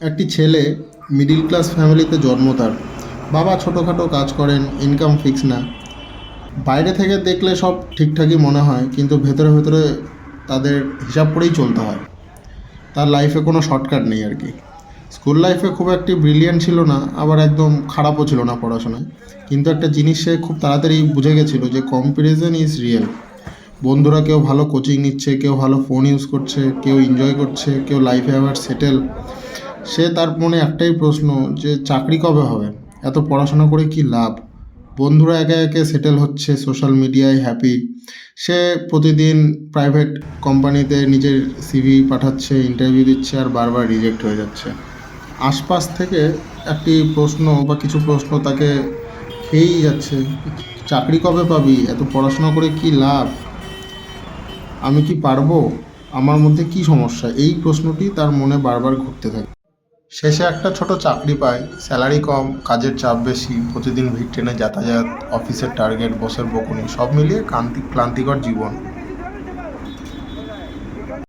একটি ছেলে middle class ফ্যামিলিতে জন্ম তার। বাবা ছোটোখাটো কাজ করেন, ইনকাম ফিক্স না। বাইরে থেকে দেখলে সব ঠিকঠাকই মনে হয়, কিন্তু ভেতরে ভেতরে তাদের হিসাব করেই চলতে হয়। তার লাইফে কোনো শর্টকাট নেই আর কি। স্কুল লাইফে খুব একটি ব্রিলিয়ান্ট ছিল না, আবার একদম খারাপও ছিল না পড়াশোনায়। কিন্তু একটা জিনিস সে খুব তাড়াতাড়ি বুঝে গেছিলো, যে কম্প্যারিজন ইজ রিয়েল। বন্ধুরা কেউ ভালো কোচিং নিচ্ছে, কেউ ভালো ফোন ইউজ করছে, কেউ এনজয় করছে, কেউ লাইফে আবার সেটেল। তার মনে একটাই প্রশ্ন, যে চাকরি কবে হবে, এত পড়াশোনা করে কি লাভ। বন্ধুরা একে একে সেটেল হচ্ছে, সোশ্যাল মিডিয়ায় হ্যাপি। সে প্রতিদিন প্রাইভেট কোম্পানিতে নিজের সিভি পাঠাচ্ছে, ইন্টারভিউ দিচ্ছে, আর বারবার রিজেক্ট হয়ে যাচ্ছে। আশপাশ থেকে একটি প্রশ্ন বা কিছু প্রশ্ন তাকে খেয়েই যাচ্ছে, চাকরি কবে পাবি, এত পড়াশোনা করে কি লাভ, আমি কি পারবো, আমার মধ্যে কি সমস্যা, এই প্রশ্নটি তার মনে বারবার ঘুরতে থাকে। শেষে একটা ছোট চাকরি পায়, স্যালারি কম, কাজের চাপ বেশি, প্রতিদিন ভিড় ট্রেনে যাতায়াত, অফিসের টার্গেট, বসের বকুনি, সব মিলিয়ে ক্লান্তিকর জীবন।